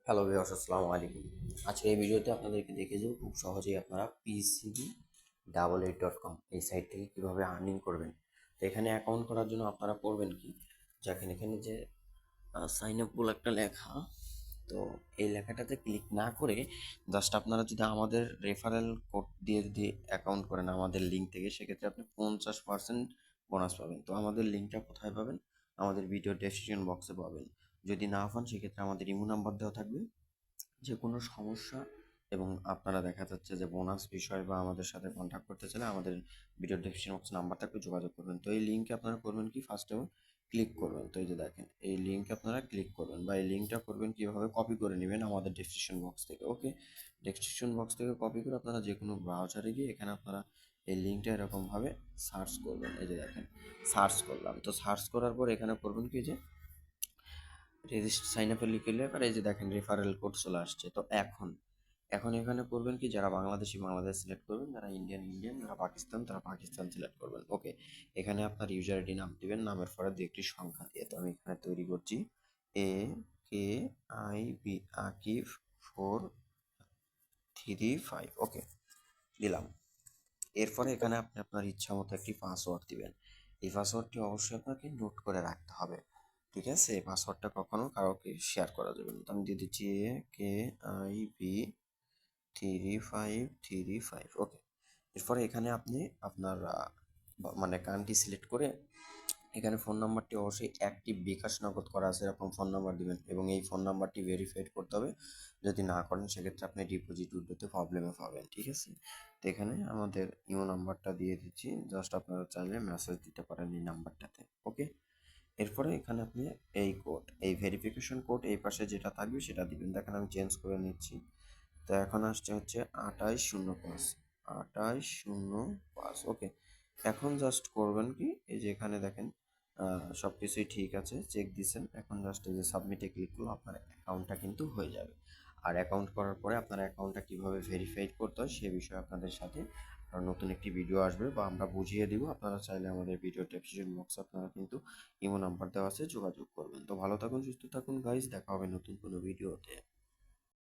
Hello viewers, আসসালামু আলাইকুম। আজকে এই ভিডিওতে আপনাদেরকে দেখিয়ে দেবো খুব সহজেই আপনারা PCB88.com এই সাইট থেকে কীভাবে আর্নিং করবেন। তো এখানে অ্যাকাউন্ট করার জন্য আপনারা করবেন কি, দেখেন এখানে যে সাইন আপ বলে একটা লেখা, তো এই লেখাটাতে ক্লিক না করে জাস্ট আপনারা যদি আমাদের রেফারেল কোড দিয়ে যদি অ্যাকাউন্ট করেন আমাদের লিঙ্ক থেকে, সেক্ষেত্রে আপনি 50% বোনাস পাবেন। তো আমাদের লিঙ্কটা কোথায় পাবেন? আমাদের ভিডিও ডেসক্রিপশন বক্সে পাবেন। যদি না পান সেক্ষেত্রে আমাদের ইমো নাম্বার দেওয়া থাকবে। যে কোনো সমস্যা এবং আপনারা দেখা যাচ্ছে যে বোনাস বিষয় বা আমাদের সাথে কন্ট্যাক্ট করতে চাইলে আমাদের ভিডিও ডেসক্রিপশন বক্সে নাম্বার থাকবে, যোগাযোগ করবেন। তো এই লিঙ্কে আপনারা করবেন কি, ফার্স্টে ক্লিক করবেন। তো এই যে দেখেন এই লিঙ্কে আপনারা ক্লিক করবেন বা এই লিঙ্কটা করবেন কীভাবে, কপি করে নেবেন আমাদের ডেসক্রিপশন বক্স থেকে। ওকে, ডেসক্রিপশন বক্স থেকে কপি করে আপনারা যে কোনো ব্রাউজারে গিয়ে এখানে আপনারা এই লিঙ্কটা এরকমভাবে সার্চ করবেন। এই যে দেখেন সার্চ করলাম, তো সার্চ করার পর এখানে করবেন কি যে রেজিস্টার সাইন আপে লিখলে এবার এই যে দেখেন রেফারেল কোড চলে আসছে। তো এখন এখানে করবেন কি, যারা বাংলাদেশি বাংলাদেশ সিলেক্ট করবেন, যারা ইন্ডিয়ান ইন্ডিয়ান, যারা পাকিস্তান তারা পাকিস্তান সিলেক্ট করবেন। ওকে, এখানে আপনার ইউজার আইডি নাম দিবেন, নামের পরে দু একটি সংখ্যা দিয়ে। তো আমি এখানে তৈরি করছি AKIB আকিব 435। ওকে, দিলাম। এরপরে এখানে আপনি আপনার ইচ্ছা মতো একটি পাসওয়ার্ড দিবেন। এই পাসওয়ার্ডটি অবশ্যই আপনাকে নোট করে রাখতে হবে, ঠিক আছে? এই পাসওয়ার্ডটা কখনো কাউকে শেয়ার করা যাবে না। তো আমি দিয়ে দিচ্ছি AKIB3535। ওকে, এরপরে এখানে আপনি আপনার মানে কান্ট্রি সিলেক্ট করে এখানে ফোন নাম্বারটি অবশ্যই অ্যাক্টিভ বিকাশ নগদ করা আছে এরকম ফোন নাম্বার দিবেন এবং এই ফোন নাম্বারটি ভেরিফাইড করতে হবে। যদি না করেন সেক্ষেত্রে আপনি ডিপোজিট উঠতে প্রবলেমে পাবেন, ঠিক আছে? তো এখানে আমাদের ইমো নাম্বারটা দিয়ে দিচ্ছি, জাস্ট আপনারা চাইলে মেসেজ দিতে পারেন এই নাম্বারটাতে। ওকে, এরপরে এখানে আপনি এই ভেরিফিকেশন কোড এই পাশে যেটা থাকবে সেটা দিবেন। দেখেন আমি চেঞ্জ করে নিচ্ছি। তো এখন আসছে হচ্ছে 2805, 2805। ওকে, এখন জাস্ট করবেন কি, এই যে এখানে দেখেন সব কিছুই ঠিক আছে, চেক দিছেন। এখন জাস্ট এই যে সাবমিটে ক্লিক করলে আপনার অ্যাকাউন্টটা কিন্তু হয়ে যাবে। আর অ্যাকাউন্ট করার পরে আপনার অ্যাকাউন্টটা কীভাবে ভেরিফাইড করতে হয় সে বিষয়ে আপনাদের সাথে নতুন একটি ভিডিও আসবে বা আমরা বুঝিয়ে দিব। আপনারা চাইলে আমাদের ভিডিও ডেসক্রিপশন বক্সে আপনারা কিন্তু ইমো নাম্বার দেওয়া আছে, যোগাযোগ করবেন। তো ভালো থাকুন, সুস্থ থাকুন গাইজ, দেখা হবে নতুন কোনো ভিডিওতে।